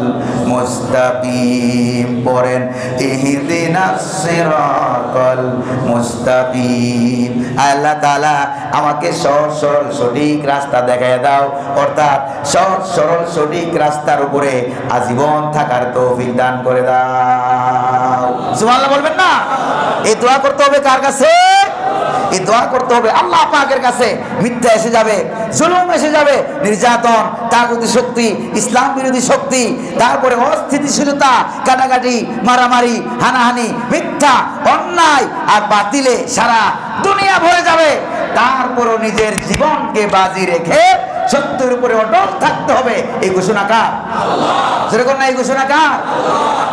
মুস্তাকিম। পড়েন ইহদিনাস সিরাতাল মুস্তাকিম। আল্লাহ তাআলা আমাকে সহজ সরল সঠিক রাস্তা দেখায় দাও, অর্থাৎ সহজ সরল সঠিক রাস্তার উপরে আজীবন থাকার তৌফিক দান করে দাও। সুবহানাল্লাহ বলবেন না? এই দোয়া করতে হবে কার কাছে? এই দোয়া করতে হবে আল্লাহ পাকের কাছে। মিথ্যা এসে যাবে, জুলুম এসে যাবে, নির্যাতন, তাগুতি শক্তি, ইসলাম বিরোধী শক্তি, তারপরে অস্থিতিশীলতা, কাটাকাটি, মারামারি, হানাহানি, মিথ্যা, অন্যায় আর বাতিলে সারা দুনিয়া ভরে যাবে। তারপরও নিজের জীবনকে বাজি রেখে সত্যের উপরে অটল থাকতে হবে। এই ঘোষণা কার? যেরকম না, এই ঘোষণা কার?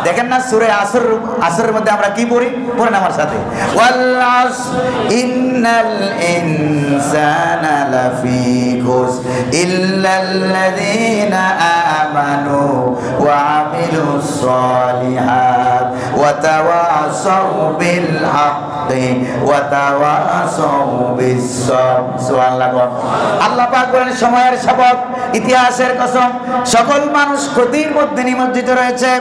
দেখেন না সূরা আসরের মধ্যে আমরা কি পড়ি? পড়েন আমার সাথে, ওয়াল আসর ইন্নাল ইনসানা লাফি খুসর ইল্লাল্লাযীনা আমানু ওয়া আমিলুস সালিহাত ওয়া তাওয়াসাউ বিল হাক্কি ওয়া তাওয়াসাউ বিস সাবর। সুবহানাল্লাহ। আল্লাহ পাক বলেন সময়ের শপথ, ইতিহাসের কসম, সকল মানুষ ক্ষতির মধ্যে নিমজ্জিত রয়েছে,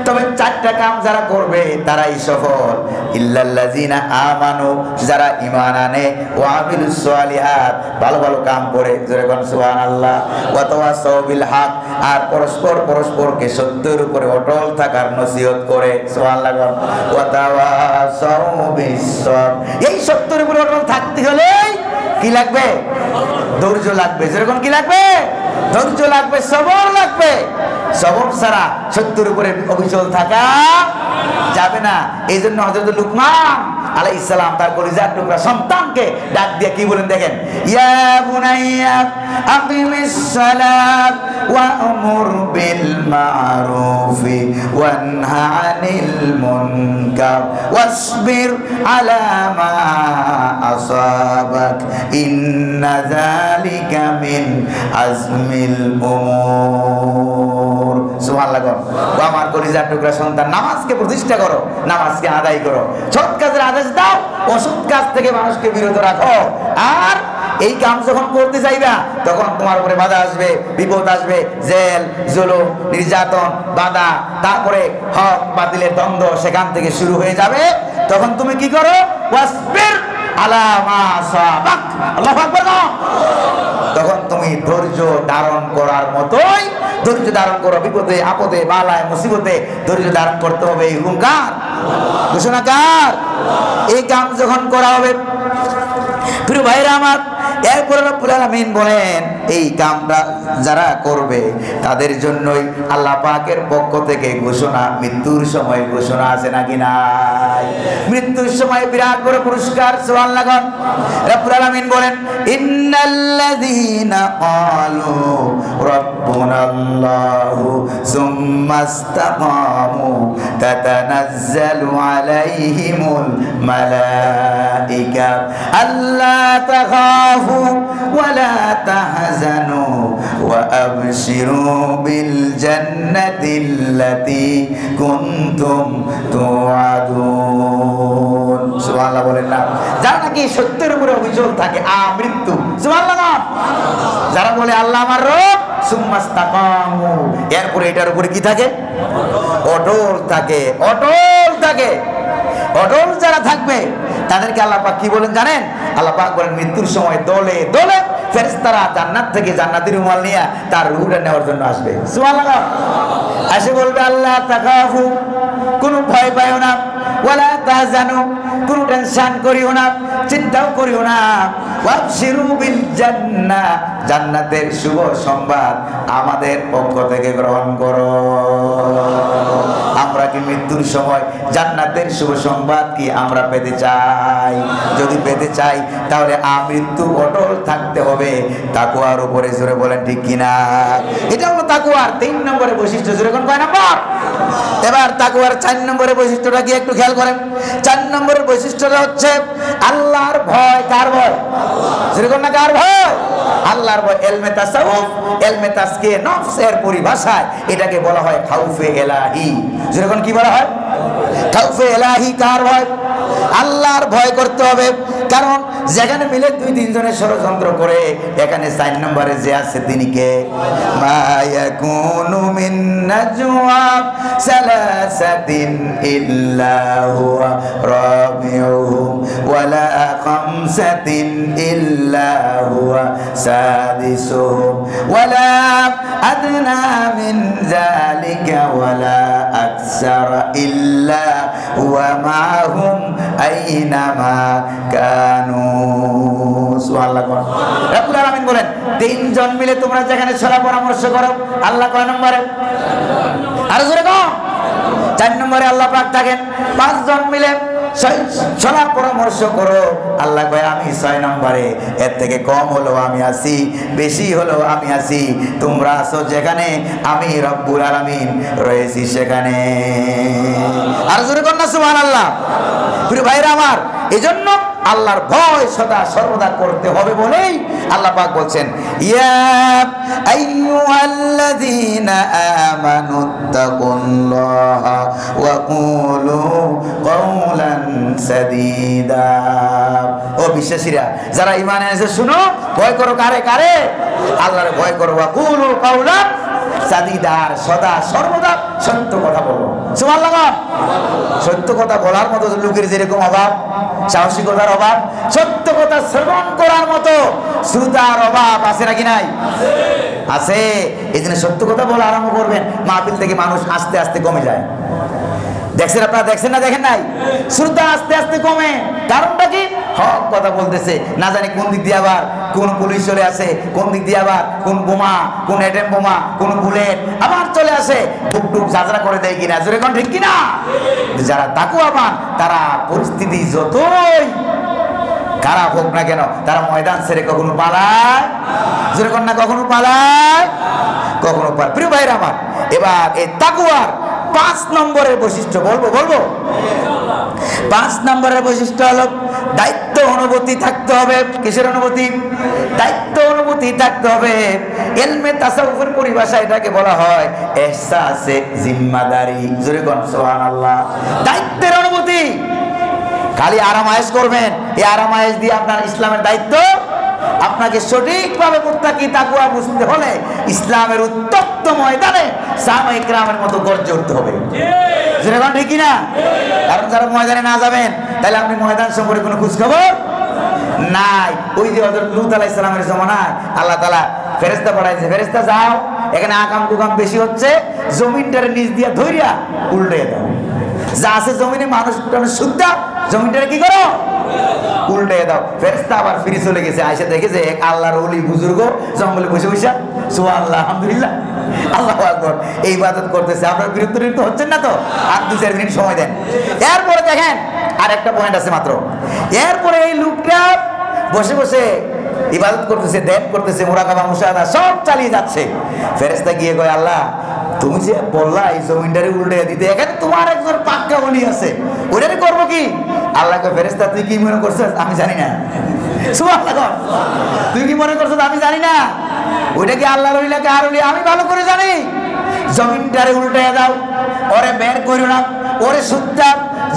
তবে চারটা কাম যারা করবে তারাই সফল। ইল্লাল্লাযীনা আমানু, যারা ঈমান আনে, ওয়া আমিলুস সালিহাত, ভালো ভালো কাম করে, জোরে বলেন সুবহানাল্লাহ, ওয়া তাওয়াসাউ বিল হক, আর পরস্পরকে সত্যের উপরে অটল থাকার নসিহত করে। সুবহানাল্লাহ। ওয়া তাওয়াসাউ বিস সাবর। এই সত্যের উপরে অটল থাকতে হলে কি লাগবে? ধৈর্য লাগবে। যেরকম কি লাগবে? ধৈর্য লাগবে, সবর লাগবে। সবর ছাড়া সত্যের উপরে অবিচল থাকা যাবে না। এই জন্য হযরত লুকমান আলাইহিস সালাম তার কলিজার টুকরা সন্তানকে ডাক দিয়ে কি বলেন দেখেন, ইয়া বুনাইয়া আকিমিস সালাত ওয়া আমুর বিল মারুফি ওয়ানহা আনিল মুনকার ওয়াসবির আলা মা আসাবাক ইন্না যালিকা মিন আজমিল উমুর। সুবহানাল্লাহ। ও আমার কলিজার টুকরা সন্তান, নামাজকে প্রতিষ্ঠা করো, নামাজকে আদায় করো, সৎ কাজের আদেশ দাও, অসৎ কাজ থেকে মানুষকে বিরত রাখো। আর এই কাম যখন করতে চাইবা তখন তোমার উপরে বাধা আসবে, বিপদ আসবে, জেল, জুলুম, নির্যাতন, বাধা, তারপরে হক বাতিলের দ্বন্দ্ব সেখান থেকে শুরু হয়ে যাবে। তখন তুমি কি করো? ওয়াসবির আলা মা সাবাক। আল্লাহু আকবার। তখন তুমি ধৈর্য ধারণ করার মতোই ধৈর্য ধারণ করো। বিপদে আপদে বালায় মুসিবতে ধৈর্য ধারণ করতে হবে। এই হুঙ্কার, ঘোষণা কার? এই কাম যখন করা হবে, প্রিয় ভাইরা আমার, এরপরে রব্বুল আলামিন বলেন এই কামটা যারা করবে তাদের জন্যই আল্লাহ পাকের পক্ষ থেকে ঘোষণা, মৃত্যুর সময় ঘোষণা আছে নাকি নাই? মৃত্যুর সময় বিরাট বড় পুরস্কার। সুবহানাল্লাহ। রব্বুল আলামিন বলেন ইন্নাল্লাযীনা ক্বালু রাব্বুনাল্লাহু সুম্মা ইসতাকামু তাতানাজ্জালু আলাইহিমুল মালাইকা আল্লা তাখাফু ওয়া লা তাহজানু ওয়া আবশিরু বিল জান্নাতিল্লাতী কুনতুম তুআদুন। সুবহানাল্লাহ বলেন না? যারা নাকি সত্যের উপরে অভিযোগ থাকে আমৃত্যু, সুবহানাল্লাহ। যারা বলে আল্লাহ আমার রব, সুম্মা ইসতাকামু, এরপরে এটার উপরে কি থাকে? অটল থাকে, অটল থাকে। অটল যারা থাকবে তাদেরকে আল্লাহ পাক কি বলেন জানেন? আল্লাহ পাক বলেন মৃত্যুর সময় দলে দলে ফেরেশতারা জান্নাত থেকে জান্নাতি রুমাল নিয়ে তার রূহটা নেওয়ার জন্য আসবে। সুবহানাল্লাহ। এসে বলবে আল্লাহ তাখাফু, কোনো ভয় পাইও না, ওয়ালা তাহজানু, কোনো টেনশন করিও না, চিন্তাও করিও না, ওয়াবশিরু বিল জান্নাহ, জান্নাতের শুভ সংবাদ আমাদের পক্ষ থেকে গ্রহণ করো। আমরা কি মৃত্যুর সময় জান্নাতের শুভ সংবাদ কি আমরা পেতে চাই? যদি পেতে চাই তাহলে আমৃত্যু অটল থাকতে হবে তাকওয়ার উপরে। জোরে বলেন ঠিক কিনা? এটা হলো তাকওয়ার 3 নম্বরের বৈশিষ্ট্য। জোরে কোন কয় নম্বর? এবার তাকওয়ার 4 নম্বরের বৈশিষ্ট্যটা কি একটু খেয়াল করেন। 4 নম্বরের বৈশিষ্ট্যটা হচ্ছে আল্লাহর ভয়। কার ভয়? জোরে কোন না কার ভয়? আল্লাহর ভয়। ইলমে তাসাউফ, ইলমে তাসকিয়ে নফসের পরিভাষায় এটাকে বলা হয় খাউফে ইলাহি। জোরে কোন কি বলা হয়? খাউফে ইলাহি। কার ভয়? আল্লাহর ভয় করতে হবে। কারণ যেখানে মিলে 2-3 জনের ষড়যন্ত্র করে, এখানে 4 নম্বরে যে আছে তিনি কে? মা ইয়াকুনু মিন নাজওয়া সালাসাতিন ইল্লা হুয়া রাবিউহুম ওয়ালা খামসাতিন ইল্লা হুয়া সাদিসুহুম ওয়ালা আদনা মিন যালিকা ওয়ালা আকসারা ইল্লা হুয়া মাহুম আইনামা কানু। সুবহানাল্লাহ। রব্বুল আলামিন বলেন 3 জন মিলে তোমরা যেখানে ছলা পরামর্শ করো, আল্লাহ কয় নম্বরে? আর জোরে কও। 4 নম্বরে আল্লাহ পাক থাকেন। 5 জন মিলে ছলা পরামর্শ করো, আল্লাহ কয় আমি 6 নম্বরে। এর থেকে কম হলো আমি আছি, বেশি হলো আমি আছি। তোমরা আছো যেখানে, আমি রব্বুল আলামিন রয়েছি সেখানে। আর জোরে কর না সুবহানাল্লাহ। প্রিয় ভাইরা আমার, এজন্য আল্লাহর ভয় সদা সর্বদা করতে হবে বলেই আল্লাহ পাক বলছেন ইয়া আইয়ুহাল্লাযীনা আমানুত্তাকুল্লাহা ওয়া কুলু কওলান সাদীদা। ও বিশ্বাসীরা, যারা ঈমান এনেছে শুনো, ভয় করো কারে? কারে? আল্লাহর ভয় করো। ওয়া কুলু কওলান সাদীদা, সদা সর্বদা সত্য কথা বলো। সুবহানাল্লাহ। সত্য কথা বলার মতো লোকের যেরকম অভাব, সাহসিকতার অভাব, সত্য কথা শ্রবণ করার মতো শ্রোতার অভাব আছে নাকি নাই? আছে। এই জন্য সত্য কথা বলা আরম্ভ করবেন, মাহফিল থেকে মানুষ আস্তে আস্তে কমে যায়। দেখছেন আপনারা? দেখছেন না? দেখেন নাই? শ্রোতা আস্তে আস্তে কমে। কারণটা কি? হক কথা বলতেছে, না জানি কোন দিক দিয়ে আবার কোন পুলিশ চলে আসে, কোন দিক দিয়ে আবার কোন বোমা, কোন এটম বোমা, কোন বুলেট আবার চলে আসে, টুকটুক ঝাঁঝরা করে দেয় কিনা। জোরে কোন ঠিক কিনা? যারা তাকওয়াবান তারা পরিস্থিতি যতই খারাপ হোক না কেন, তারা ময়দান ছেড়ে কখনো পালায়। জোরে কোন না কখনো পালায়, কখনো পালায়। প্রিয় ভাইরা আমার, এবার এই তাকওয়ার 5 নম্বরের বৈশিষ্ট্য বলবো। 5 নম্বরের বৈশিষ্ট্য হলো দায়িত্ব অনুভূতি থাকতে হবে। কিসের অনুভূতি? দায়িত্ব অনুভূতি থাকতে হবে। ইলমে তাসাউফের পরিভাষায় এটাকে বলা হয় ইহসাসে জিম্মাদারি। জোরে কোন সুবহানাল্লাহ। দায়িত্বের অনুভূতি। খালি আরামায়েশ করবেন, এই আরামায়েশ দিয়ে আপনার ইসলামের দায়িত্ব আপনাকে সঠিকভাবে মুত্তাকি তাকওয়া বুঝতে হলে ইসলামের উত্তপ্ত ময়দানে সাহাবায়ে কেরামের মতো গর্জে উঠতে হবে। যেরকম ঠিক না? কারণ যারা ময়দানে না যাবেন, তাহলে আপনি ময়দান সম্পর্কে কোনো খোঁজ খবর নাই। ওই যে হযরত লূত আলাইহিস সালামের জমানায় আল্লাহ তাআলা ফেরেশতা পাঠাইছে, ফেরেশতা যাও, এখানে আকাম কুকাম বেশি হচ্ছে, জমিনটারে নিচ দিয়া ধইরা উল্টে দাও। যা আছে জমিনে মানুষ সুদ্ধা, জমিনটারে কি করো? উল্টে দাও। ফেরেশতা আবার ফিরে চলে গেছে, আয়েশা দেখেছে এক আল্লাহর ওলি বুজুর্গ জঙ্গলে বসে বসে সুবহানাল্লাহ আলহামদুলিল্লাহ আল্লাহু আকবার এই ইবাদত করতেছে। আপনার বিরক্ত হচ্ছেন না তো? আর 2-4 মিনিট সময় দেন। এরপরে দেখেন আর একটা পয়েন্ট আছে মাত্র। এরপরে এই লোকটা বসে বসে ইবাদত করতেছে, ধ্যান করতেছে, মুরাকাবা মুশাহাদা সব চালিয়ে যাচ্ছে। ফেরেশতা গিয়ে কয়, আল্লাহ তুমি যে বললা এই জমিনটারে উল্টে দিতে, এখানে তোমার একজন পাক্কা ওলি আছে, ওটারে করবো কি? আল্লাহ কয়, ফেরেশতা তুই কি মনে করছিস আমি জানি না। সুবহানাল্লাহ, তুই কি মনে করছিস আমি জানি না? ওইটা কি আল্লাহর ওলি নাকি আর ওলি আমি ভালো করে জানি। জমিনটারে উল্টে দাও, ওরে বের করো না, ওরে সুদ্ধা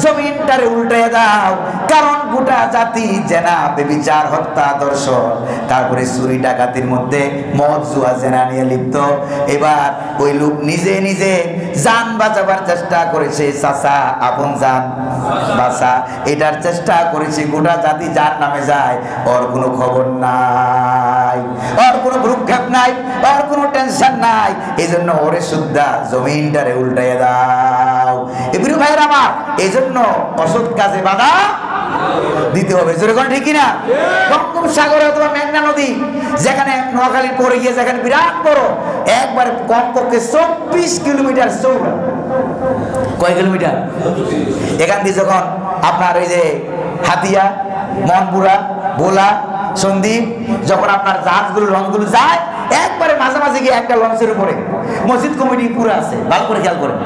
জমিনটারে উল্টে দাও। কারণ গোটা জাতি জেনা বেবিচার হত্যা দর্শন তারপরে চুরি ডাকাতির মধ্যে মদ জুয়া জেনা নিয়ে লিপ্ত। এবার ওই লোক নিজে নিজে জান বাঁচাবার চেষ্টা করেছে। চাচা আপন জান বাঁচা এটার চেষ্টা করেছে, গোটা জাতি যার নামে যায় ওর কোনো খবর নাই, ওর কোনো ভ্রুক্ষেপ নাই, ওর কোনো টেনশন নাই। এই জন্য ওরে সুদ্ধা জমিনটারে উল্টাইয়া দাও। এগুলো ভাইয়ের আমার, এই জন্য অসৎ কাজে বাধা দিতে হবে। যেরকম ঠিক কিনা? বঙ্গোপসাগর অথবা মেঘনা নদী যেখানে নোয়াখালীর পরে গিয়ে যেখানে বিরাট বড় একবারে কমপক্ষে 24 কিলোমিটার চৌড়া। কয় কিলোমিটার? এখান দিয়ে যখন আপনার এই যে হাতিয়া, মনপুরা, ভোলা, সন্দ্বীপ যখন আপনার জাহাজগুলো লঞ্চগুলো যায় একবারে মাঝামাঝি গিয়ে একটা লঞ্চের উপরে মসজিদ কমিটি পুরো আছে, ভালো করে খেয়াল করেন।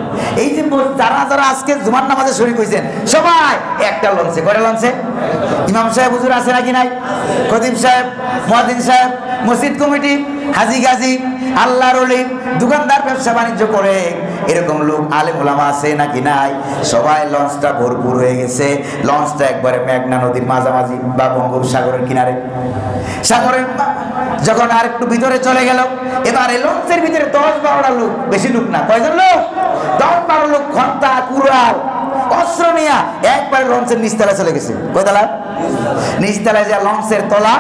এই যে যারা যারা আজকে জুমার নামাজে শরীক হয়েছেন সবাই একটা লঞ্চে, কয়টা লঞ্চে? ইমাম সাহেব হুজুর আছে নাকি নাই? খতিব সাহেব, মুয়াজ্জিন সাহেব, মসজিদ কমিটি, হাজি গাজী, আল্লাহর ওলি, দোকানদার, ব্যবসা বাণিজ্য করে এরকম লোক আলেম ওলামা আছে নাকি নাই? সবাই লঞ্চটা ভরপুর হয়ে গেছে। লঞ্চটা একবারে মেঘনা নদীর মাঝামাঝি বা বঙ্গোপসাগরের কিনারে। সাগরের যখন আর একটু ভিতরে চলে গেল, এবার এই লঞ্চের ভিতরে 10-12টা লোক, বেশি লোক না, কয়জন লোক? 10-12 লোক ঘন্টা কুড়াল অস্ত্র নিয়ে একবারে লঞ্চের নিচতলায় চলে গেছে। কয় তলা? নিচতলায় যে লঞ্চের তলা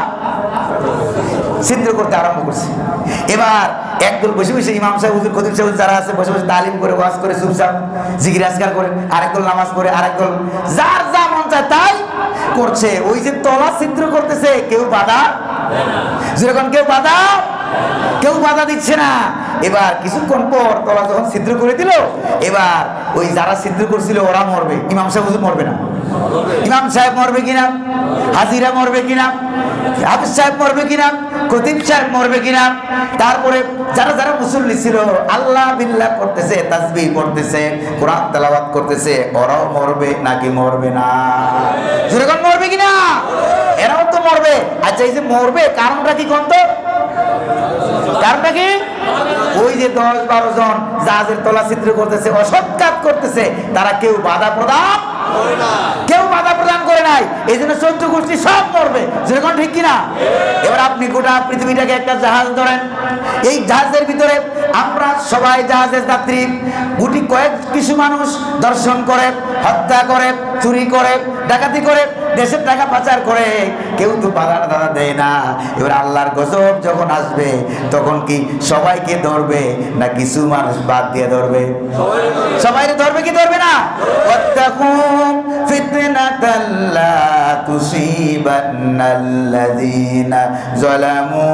ছিদ্র করতে আরম্ভ করছে। এবার একদল বসে বসে ইমাম সাহেব হুজুর খতিব সাহেব যারা আছে বসে বসে তালিম করে ওয়াজ করে চুপচাপ জিকির আজকার করে, আরেকদল নামাজ পড়ে, আরেকদল যার যা মন চায় তাই করছে। ওই যে তলা ছিদ্র করতেছে কেউ বাধা, যেরকম কেউ বাধা দিচ্ছে না। এবার কিছুক্ষণ পর তলা যখন ছিদ্র করে দিল, এবার ওই যারা ছিদ্র করছিল ওরা মরবে, ইমাম সাহেব হুজুর মরবে না। ইমাম সাহেব মরবে কিনা, হাজিরা মরবে কিনা, হাফিজ সাহেব মরবে কিনা, খতিব সাহেব মরবে কিনা, তারপরে যারা যারা মুসল্লি ছিল আল্লাহ বিল্লাহ করতেছে, তাসবিহ পড়তেছে, কোরআন তেলাওয়াত করতেছে, ওরাও মরবে নাকি মরবে না? যেরকম মরবে কিনা? এরাও তো মরবে। আচ্ছা এই যে মরবে কারণটা কি? কোন তো কারণটা কি? ওই যে 10-12 জন জাহাজের তলা ছিদ্র করতেছে, অসৎ কাজ করতেছে, তারা কেউ বাধা প্রদান করে নাই। এই জন্য 14 গোষ্ঠী সব মরবে। যেরকম ঠিক কিনা? এবার আপনি গোটা পৃথিবীটাকে একটা জাহাজ ধরেন, এই জাহাজের ভিতরে আমরা সবাই জাহাজের যাত্রী, গুটি কয়েক কিছু মানুষ দর্শন করে, হত্যা করে, চুরি করে, ডাকাতি করে, দেশের টাকা পাচার করে, কেউ তো বাধা দেয় না। এবার আল্লাহর গজব যখন আসবে তখন কি সবাইকে ধরবে না কিছু মানুষ বাদ দিয়ে ধরবে? সবাই ধরবে কি ধরবে না? ওয়াত্তাকুম ফিতনাতাল লা তুসিবান্নাল্লাযীনা যালামু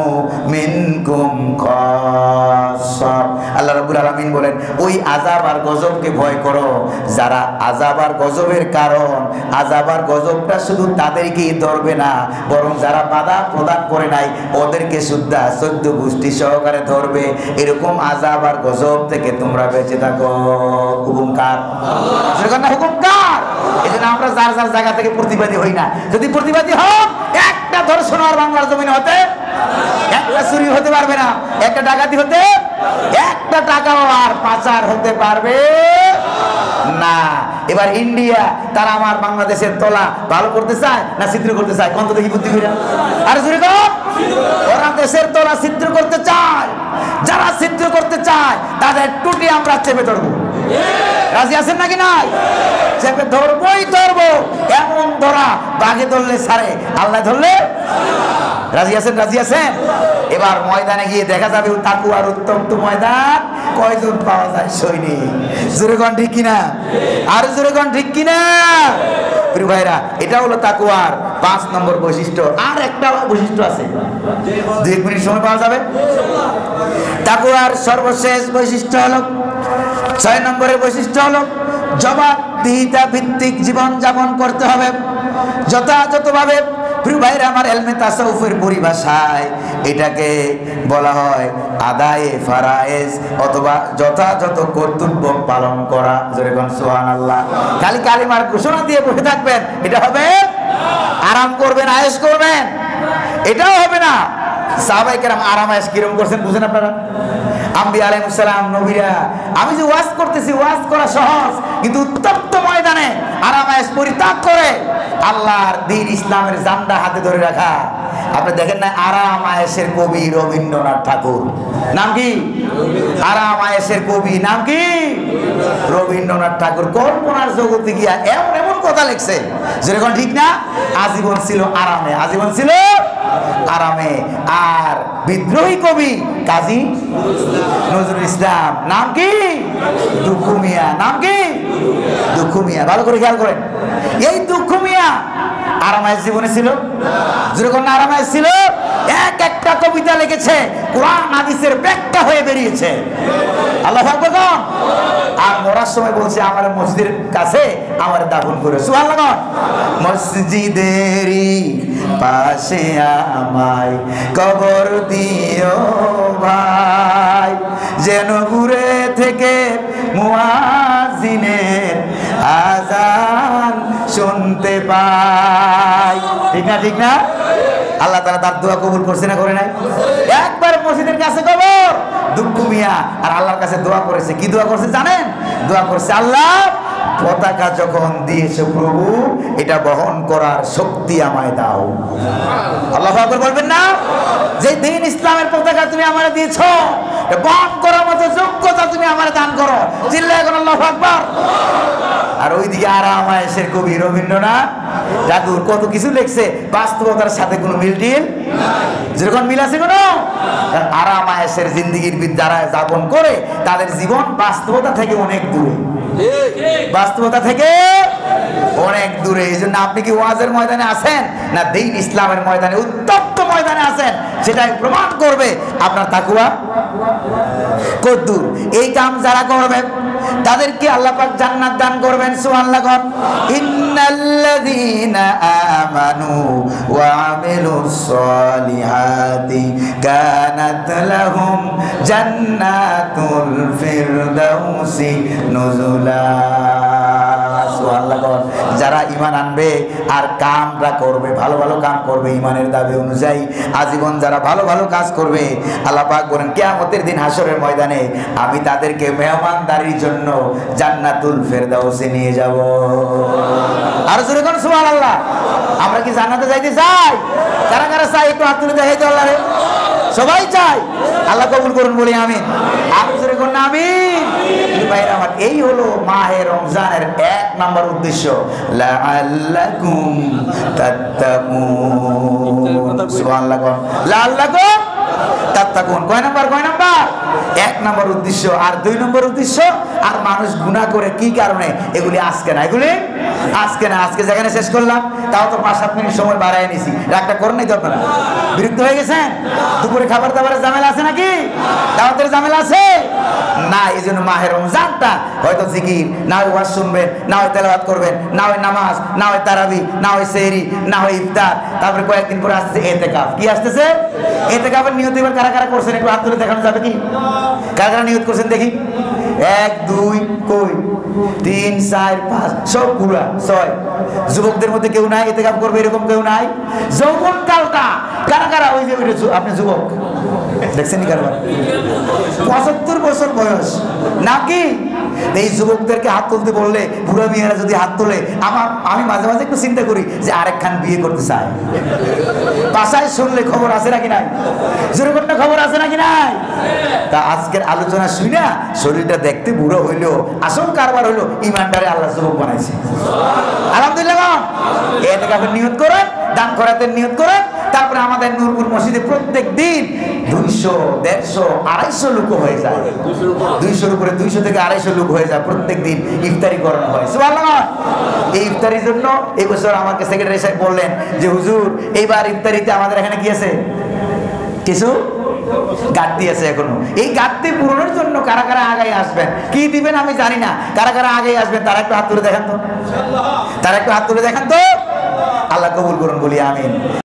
মিনকুম খাসসা। আল্লাহ রাব্বুল আলামিন বলেন ওই আযাব আর গজবকে ভয় করো যারা আযাব আর গজবের কারণ। আযাব আর গজবটা শুধু তাদেরকেই ধরবে না, বরং যারা বাধা প্রদান করে নাই ওদেরকে সুদ্ধা 14 গোষ্ঠী সহকারে ধরবে। এরকম আযাব আর গজব থেকে তোমরা বেঁচে থাকো। হুকুমকার আল্লাহ, হুকুমকার। এজন্য আমরা যার যার জায়গা থেকে প্রতিবাদী হই না। যদি প্রতিবাদী হন, একটা ধর্ষণ আর বাংলার জমিনে হতে, একটা চুরি হতে পারবে না, একটা ডাকাতি হতে, একটা টাকাও আর পাচার হতে পারবে না। এবার ইন্ডিয়া তারা আমার বাংলাদেশের তলা ভালো করতে চায় না ছিদ্র করতে চায়? কোন তো দেখি বুদ্ধি করে আর জোরে কর। ওরা দেশের তলা ছিদ্র করতে চায়। যারা ছিদ্র করতে চায় তাদের টুটি আমরা চেপে ধরবো। রাজি আছেন নাকি নাই? চেপে ধরবোই ধরবো। এমন ধরা বাঘে ধরলে ছাড়ে, আল্লাহ ধরলে। রাজি আছেন? রাজি আছেন? এবার ময়দানে গিয়ে দেখা যাবে তাকুয়ার উত্তপ্ত ময়দান, কয়জন পাওয়া যায় সৈনিক। জোরে কোন ঠিক কিনা? আর জোরে কোন ঠিক কিনা? প্রিয় ভাইরা, এটা হলো তাকুয়ার 5 নম্বর বৈশিষ্ট্য, আর একটা বৈশিষ্ট্য আছে, 2 মিনিট সময় পাওয়া যাবে। তাকওয়ার সর্বশেষ বৈশিষ্ট্য হলো, 6 নম্বরের বৈশিষ্ট্য হলো জবাবদিহিতা ভিত্তিক জীবন যাপন করতে হবে যথাযথভাবে। প্রিয় ভাইরা আমার, ইলমে তাসাউফের পরিভাষায় এটাকে বলা হয় আদায়ে ফারায়েজ, অথবা যথাযথ কর্তব্য পালন করা। জোরে কোন সুবহানাল্লাহ। খালি কালিমার ঘোষণা দিয়ে বসে থাকবেন, এটা হবে? আরাম করবেন, আয়েশ করবেন, এটাও হবে না। সাহাবায়ে কেরাম আরাম আয়েশ কিরকম করছেন বুঝেন আপনারা? আম্বিয়া আলাইহিস সালাম, নবীরা, আমি যে ওয়াজ করতেছি, ওয়াজ করা সহজ, কিন্তু উত্তপ্ত ময়দানে আরাম আয়েশ পরিত্যাগ করে আল্লাহর দ্বীন ইসলামের জান্ডা হাতে ধরে রাখা। আপনি দেখেন না, আরাম আয়েশের কবি রবীন্দ্রনাথ ঠাকুর, নাম কি? আরাম আয়েশের কবি নাম কি? রবীন্দ্রনাথ ঠাকুর। কল্পনার জগতে গিয়া এমন এমন কথা লিখছে যেরকম, ঠিক না? আজীবন ছিল আরামে, আজীবন ছিল আরামে। আর বিদ্রোহী কবি কাজী নজরুল ইসলাম, নাম কি? দুঃখু মিয়া, নাম কি? দুঃখু মিয়া। ভালো করে খেয়াল করেন, এই দুঃখু মিয়া আরামায়েশ জীবনে ছিল? যেরকম আরামায়েশ ছিল, এক একটা কবিতা লিখেছে, কোরআন হাদিসের ব্যাখ্যা হয়ে বেরিয়েছে। আল্লাহু আকবার। আর মরার সময় বলছে, আমার মসজিদের কাছে আমার দাফন করে। সুবহানাল্লাহ। মসজিদেরই পাশে আমায় কবর দিও ভাই, যেন ঘুরে থেকে মুয়াজ্জিনের আযান শুনতে পাই। ঠিক না? ঠিক না? আল্লাহ তাআলা তার দোয়া কবুল করছে না করে নাই? একবার মসজিদের কাছে কবর, দুঃখু মিয়া, আর আল্লাহর কাছে দোয়া করেছে। কি দোয়া করছে জানেন? দোয়া করছে, আল্লাহ পতাকা যখন দিয়েছো প্রভু, এটা বহন করার শক্তি আমায় দাও। আল্লাহু আকবার বলবেন না? যে দ্বীন ইসলামের পতাকা তুমি আমারে দিয়েছো, বহন করার মতো যোগ্যতা তুমি আমারে দান করো। চিল্লায় বলেন আল্লাহু আকবার। আর ওইদিকে আরাম আয়েশের কবি রবীন্দ্রনাথ ঠাকুর কত কিছু লিখছে, বাস্তবতার সাথে কোনো মিল টিল যেরকম মিল আছে কোনো? আরাম আয়েশের জিন্দেগির দ্বারা যাপন করে তাদের জীবন বাস্তবতা থেকে অনেক দূরে, বাস্তবতা থেকে অনেক দূরে। এই জন্য আপনি কি ওয়াজের ময়দানে আছেন না দ্বীন ইসলামের ময়দানে, উত্তপ্ত ময়দানে আছেন, সেটাই প্রমাণ করবে আপনার তাকওয়া কতদূর। এই কাম যারা করবে তাদেরকে আল্লাহ পাক জান্নাত দান করবেন। সুবহানাল্লাহ। ইন্নাল্লাযীনা আমানু ওয়া আমিলুস সলিহাতি কানাত লাহুম জান্নাতুল ফিরদাউসি নুজুলা। সুবহানাল্লাহ। যারা ঈমান আনবে আর কামরা করবে, ভালো ভালো কাম করবে ঈমানের দাবি অনুযায়ী, আজীবন যারা ভালো ভালো কাজ করবে, আল্লাহ পাক বলেন কিয়ামতের দিন হাশরের ময়দানে আমি তাদেরকে মেহমানদারির জন্য জান্নাতুল ফেরদাউসে নিয়ে যাব। আর জোরে কোন সুবহানাল্লাহ। আমরা কি জান্নাতে যাইতে চাই? কারা কারা চাই? একটু হাত তুলে দেখাইতে আল্লাহরে। সবাই চাই। আল্লাহ কবুল করুন, বলি আমিন। আর জোরে কোন আমিন। ভাইরা আমার, এই হলো মাহে রমজানের 1 নম্বর উদ্দেশ্য, লাআল্লাকুম তাত্তাকুন। সুবহানাল্লাহ। লাআল্লাকুম তাত্তাকুন কয় নাম্বার? 1 নম্বর উদ্দেশ্য। আর 2 নম্বর উদ্দেশ্য, আর মানুষ গুনাহ করে কি কারণে? এগুলি আজকে না, এগুলি আজকে না। আজকে যেখানে শেষ করলাম তাও তো 5-7 মিনিট সময় বাড়ায় নিছি। রাগটা করেন নাই তো আপনারা? বিরক্ত হয়ে গেছেন? দুপুরে খাবার দাবারের ঝামেলা আছে নাকি? দাওয়াতের ঝামেলা আছে না? এই জন্য মাহে রমজানটা হয়তো জিকির, না হয় ওয়াজ শুনবেন, না হয় তেলাওয়াত করবেন, না হয় নামাজ, না হয় তারাবি, না হয় সেহরি, না হয় ইফতার। তারপরে কয়েকদিন পরে আসতেছে ইতিকাফ। কি আসতেছে? ইতিকাফের নিয়ত এবার কারা কারা করছেন একটু হাত তুলে দেখানো যাবে কি? কারা কারা নিয়ত করছেন দেখি? 1 2 কই 3 4 5 সব পুরা 6। যুবকদের মধ্যে কেউ নাই ইতিকাফ করবে এরকম কেউ নাই? যৌবন কালটা কারা কারা? ওই যে আপনি যুবক দেখছেন কারবার 75 বছর বয়স নাকি? এই যুবকদেরকে হাত তুলতে বললে বুড়া মেয়েরা যদি হাত তোলে, আমি মাঝে মাঝে একটু চিন্তা করি যে আরেকখান বিয়ে করতে চায়। বাসায় শুনলে খবর আছে নাকি নাই? যেরকম খবর আছে নাকি নাই? তা আজকের আলোচনা শুই না শরীরটা দেখতে বুড়ো হইলো, আসল কারবার হইলো ইমানদারে আল্লাহ যুবক বানাইছে। আলহামদুলিল্লাহ। ইতিকাফের নিয়ত করেন, দান খয়রাতের নিয়ত করেন। তারপরে আমাদের নূরপুর মসজিদে প্রত্যেক দিন 200 200, 150, 250 লোক হয়ে যায়। 200-র উপরে 200 থেকে 250 লোক হয়ে যায়। প্রত্যেকদিন ইফতারি করানো হয়। সুবহানাল্লাহ। এই ইফতারির জন্য এই বছর আমাকে সেক্রেটারি সাহেব বললেন যে হুজুর এইবার ইফতারিতে আমাদের এখানে কি আছে, কিছু ঘাটতি আছে এখনো। এই ঘাটতি পূরণের জন্য কারা কারা আগে আসবেন, কি দিবেন আমি জানি না, কারা কারা আগে আসবেন তারা একটু হাত তুলে দেখান তো, তারা একটু হাত তুলে দেখান তো। আল্লাহ কবুল করুন, বলি আমিন।